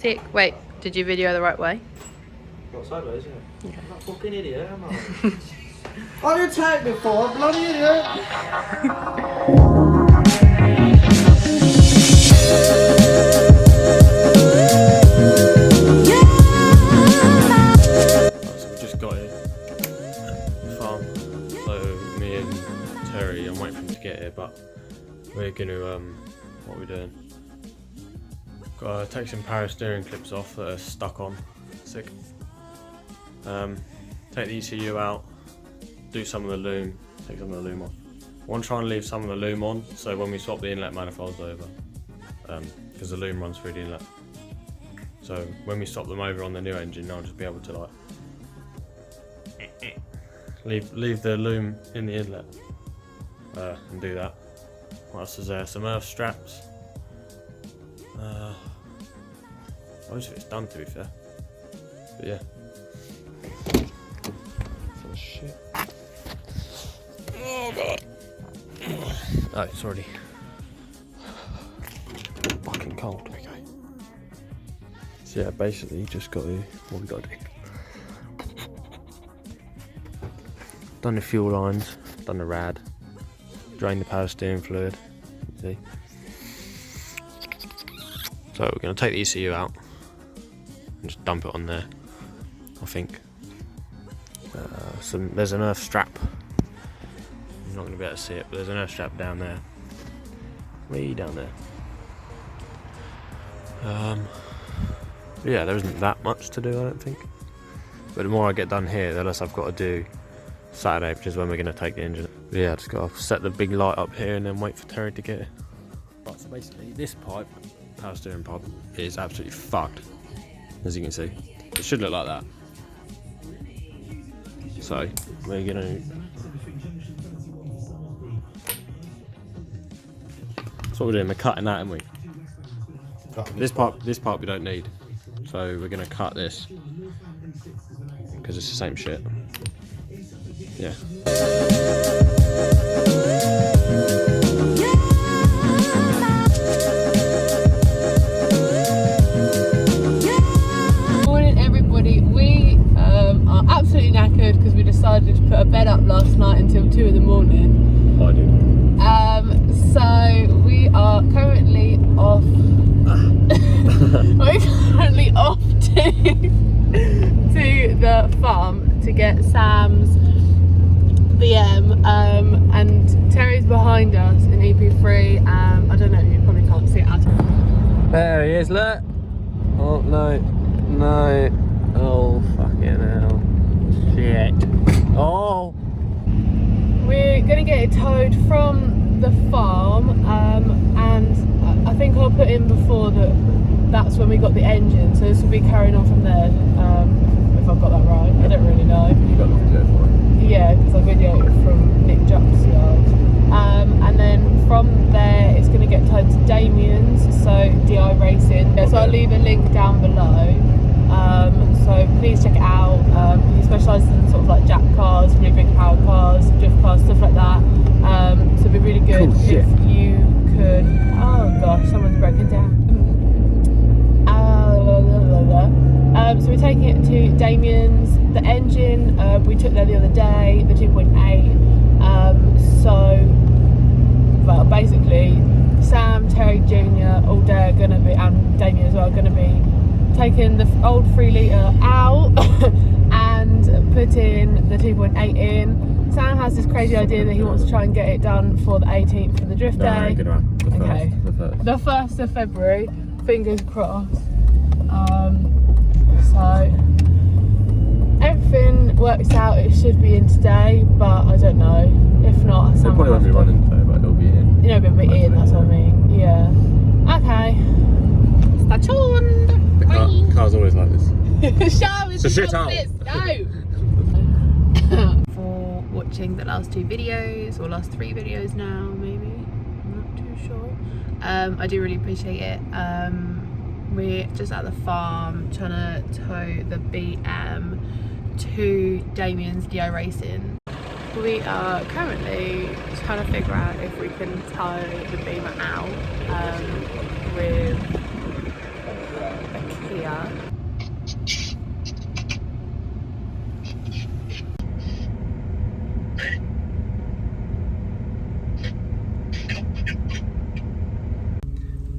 Sick. Wait, did you video the right way? Got sideways, yeah. Okay. I'm not a fucking idiot, am I? I didn't take me for a bloody idiot! So we just got here. The farm. So me and Terry, I'm waiting for him to get here, but we're gonna what are we doing? Gotta take some power steering clips off that are stuck on. Sick. Take the ECU out, do some of the loom, take some of the loom off. I want to try and leave some of the loom on, so when we swap the inlet manifolds over, because the loom runs through the inlet. So when we swap them over on the new engine, I'll just be able to like leave the loom in the inlet and do that. What else is there? Some earth straps. Most of it's done, to be fair. But yeah. Oh shit. Oh god. Oh, it's already fucking cold. Okay. So yeah, basically you just got to, what we got to do. Done the fuel lines, done the rad, drained the power steering fluid. See. So we're going to take the ECU out and just dump it on there, I think. There's an earth strap. You're not going to be able to see it, but there's an earth strap down there. Way down there. Yeah, there isn't that much to do, I don't think. But the more I get done here, the less I've got to do Saturday, which is when we're going to take the engine. But yeah, just got to set the big light up here and then wait for Terry to get it. Right, so basically this pipe, power steering pipe, is absolutely fucked, as you can see. It should look like that. So we're gonna, that's what we're doing, we're cutting that, aren't we? This part we don't need. So we're gonna cut this because it's the same shit. Yeah. Absolutely knackered because we decided to put a bed up last night until 2 in the morning. I did. So we are currently off. We're currently off to the farm to get Sam's BM, and Terry's behind us in EP3. I don't know, you probably can't see it at all. There he is, look. Oh no, no. Oh fucking hell. Shit. Oh! We're going to get it towed from the farm, and I think I'll put in before that's when we got the engine, so this will be carrying on from there, if I've got that right. I don't really know. You got the video for it? Yeah, because I videoed it from Nick Jupp's yard. And then from there it's going to get towed to Damien's, so DI Racing. Yeah, so I'll leave a link down below. So please check it out. He specialises in sort of like jack cars, really big power cars, drift cars, stuff like that. So it'd be really good cool if you could. Oh gosh, someone's broken down. So we're taking it to Damien's. The engine we took there the other day, the 2.8. Well, basically, Sam, Terry Jr. all day are gonna be, and Damien as well, are gonna be taking the old 3 litre out and putting the 2.8 in. Sam has this crazy idea that he wants to try and get it done for the 18th for the drift day. Good one. Okay. The 1st of February, fingers crossed. So everything works out, it should be in today, but I don't know. If not, Sam probably won't be running today, but it'll be in. You know, it'll be in, that's what I mean. Yeah. Okay. Stay tuned. The car's always like this. Shut up, So shit out. No. For watching the last 2 videos, or last 3 videos now, maybe. I'm not too sure. I do really appreciate it. We're just at the farm trying to tow the BM to Damien's DI Racing. We are currently trying to figure out if we can tow the beamer out with a Kia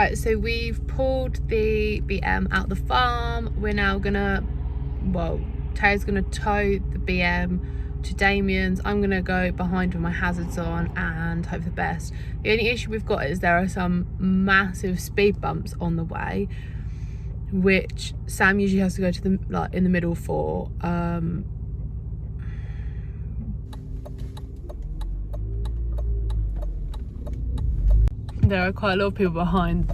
Right, so we've pulled the BM out the farm. We're now gonna, well, Terry's gonna tow the BM to Damien's. I'm gonna go behind with my hazards on and hope for the best. The only issue we've got is there are some massive speed bumps on the way, which Sam usually has to go to the, like, in the middle for. There are quite a lot of people behind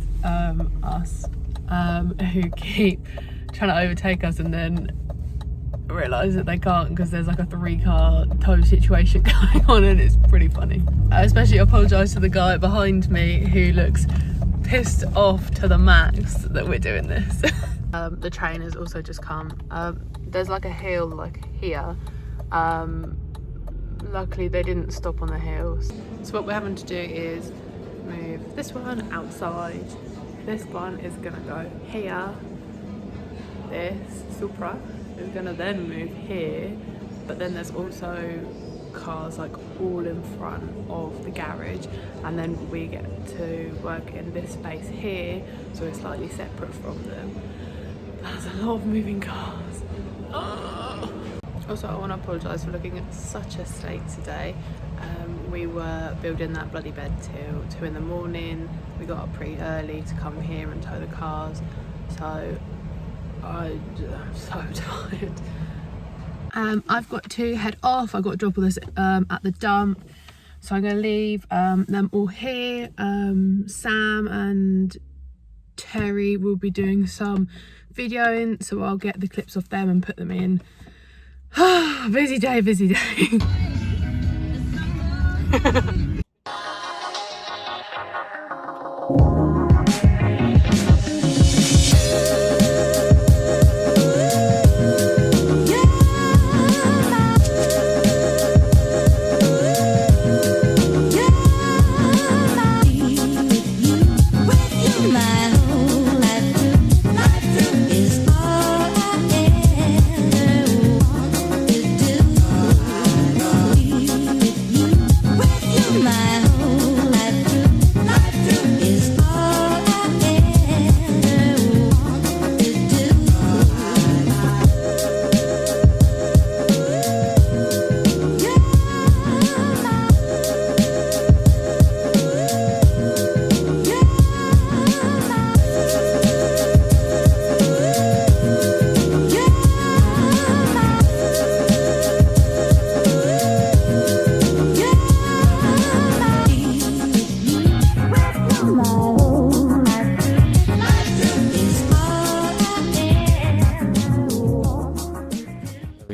us who keep trying to overtake us and then realise that they can't because there's like a 3-car tow situation going on, and it's pretty funny. I especially apologise to the guy behind me who looks pissed off to the max that we're doing this. The train has also just come. There's like a hill like here. Luckily they didn't stop on the hills. So what we're having to do is move this one outside. This one is gonna go here. This SUPRA is gonna then move here, but then there's also cars like all in front of the garage, and then we get to work in this space here, so we're slightly separate from them. There's a lot of moving cars. Oh. Also, I want to apologise for looking at such a state today. We were building that bloody bed till 2 in the morning. We got up pretty early to come here and tow the cars, so I'm so tired. I've got to head off. I've got to drop all this at the dump, so I'm going to leave them all here. Sam and Terry will be doing some videoing, so I'll get the clips off them and put them in. Busy day, busy day.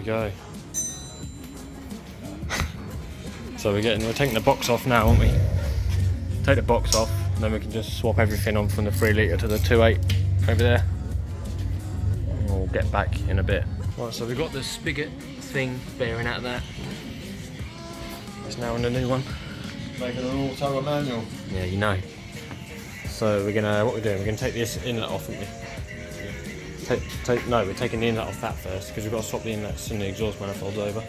Go. So we're taking the box off now, aren't we? Take the box off, and then we can just swap everything on from the 3 litre to the 2.8 over there. And we'll get back in a bit. Right, so we've got the spigot thing bearing out of that. It's now in the new one. Making an auto or manual. Yeah, you know. So we're gonna, what we're doing, we're gonna take this inlet off, aren't we? No, we're taking the inlet off that first because we've got to swap the inlets and the exhaust manifolds over.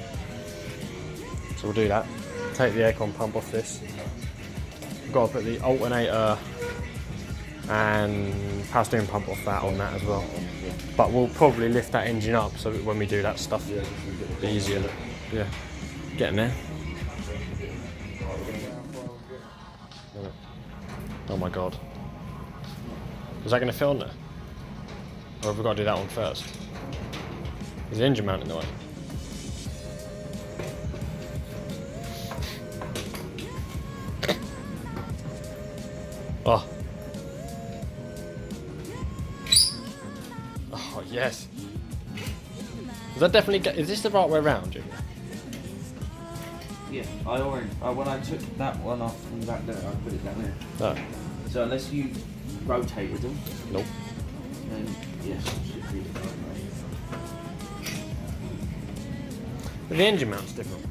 So we'll do that. Take the aircon pump off this. We've got to put the alternator and power steering pump off that on that as well. But we'll probably lift that engine up so that when we do that stuff, it'll be easier. Yeah, getting there. Oh my god. Is that going to fit on there? Or have we got to do that one first? Is the engine mount in the way? Oh. Oh, yes. Is that definitely... Is this the right way around, Jimmy? Yeah, when I took that one off from the back there, I put it down there. No. So unless you rotated them, Nope. then yes, it should be the right way. But the engine mount's different.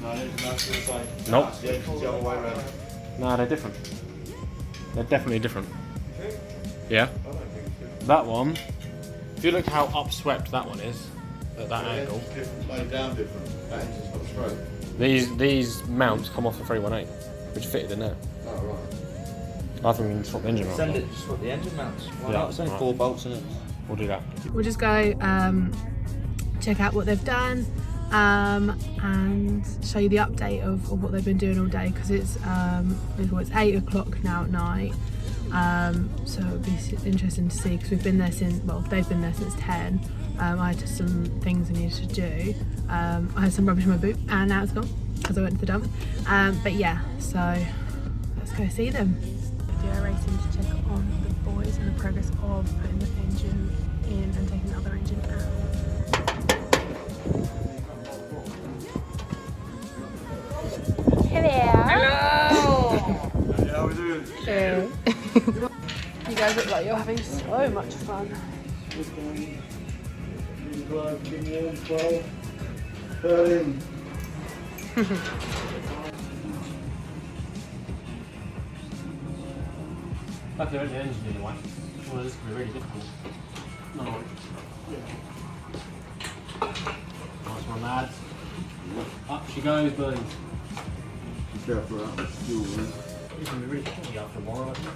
No, the engine mount's the same. Nope. Yeah, it's the other way around. No, they're different. They're definitely different. Yeah? I don't think it's That one, if you look how upswept that one is, at that angle. it's different, laid down different. That engine's not straight. These mounts come off the 318, which fitted in there. Oh, right. I think we can swap the engine mount. Send it, just swap the engine mounts. Why Yeah, not? It's only right. 4 bolts in it. We'll do that. We'll just go check out what they've done and show you the update of what they've been doing all day, because it's 8 o'clock now at night. So it'll be interesting to see, because we've been there since, well, they've been there since 10. I had just some things I needed to do. I had some rubbish in my boot and now it's gone because I went to the dump. But yeah, so let's go see them. Video racing to check on the boys and the progress of putting the engine in and taking the other engine out. Hello! How we doing? Hey. You guys look like you're having so much fun. Like the engine in the way. Well, this could be really difficult. No. Nice one, lads. Up she goes, buddy. Be careful out with fuel, man. It's going to be really tricky after a while, I think.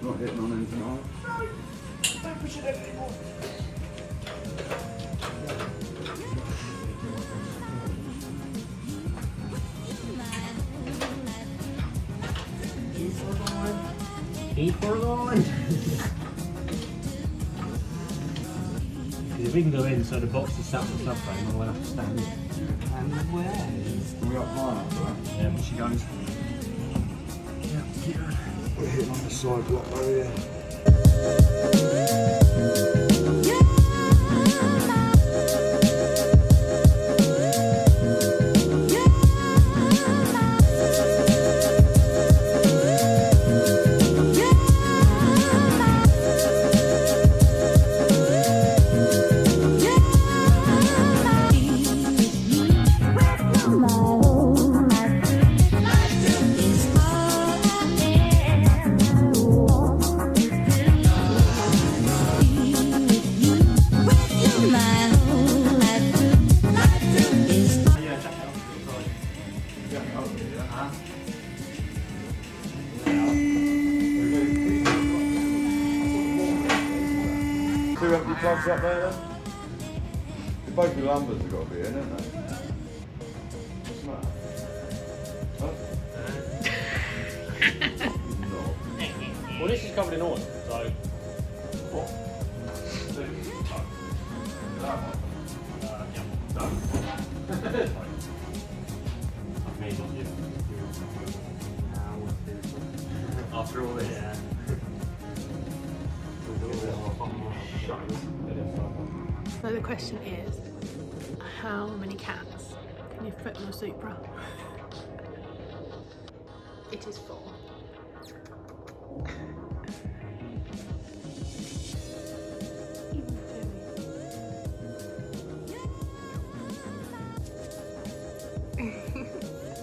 Not hitting on anything, are you? Don't push it anymore. Keep her going. Because if we can go in so the box is sat on the subframe, we'll have to stand in. And where? Are we up high enough for that? Yeah, but she goes. We're hitting on the side block over here. Two empty plugs up there then? Both the lumbers have got to be in, haven't they? What's the matter? Huh? No. Well, this is covered in oil, so. What? Two? That one? After all this. Yeah. So the question is, how many cats can you fit in a Supra? It is 4.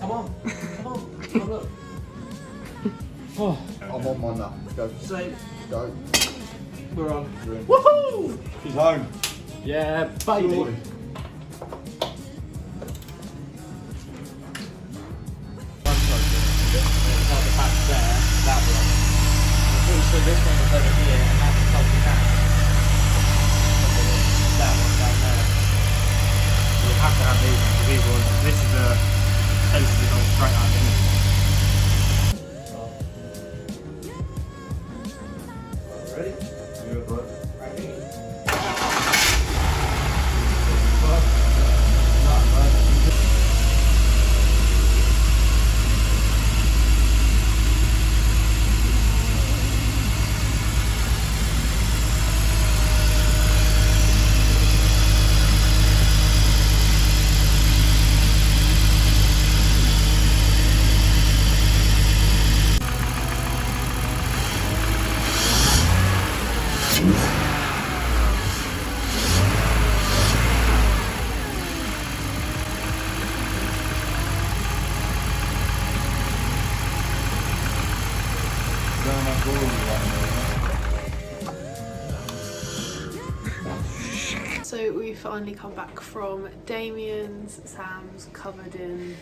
Come on, look. Oh, I'm on one now. Go. same. Go. We're on. You're in. Woohoo! She's home. Yeah, baby. Sorted. So this one was over here, and that's the top of that. That one down there. You have to have these ones. This is a basically going straight out in. Ready? Yeah, bud. So we finally come back from Damien's, Sam's, covered in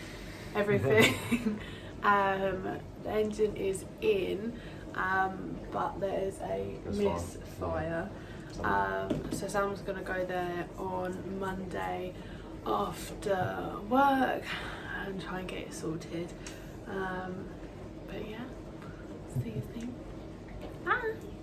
everything. The engine is in. but there is a misfire. So Sam's gonna go there on Monday after work and try and get it sorted. But yeah, see you soon. Bye.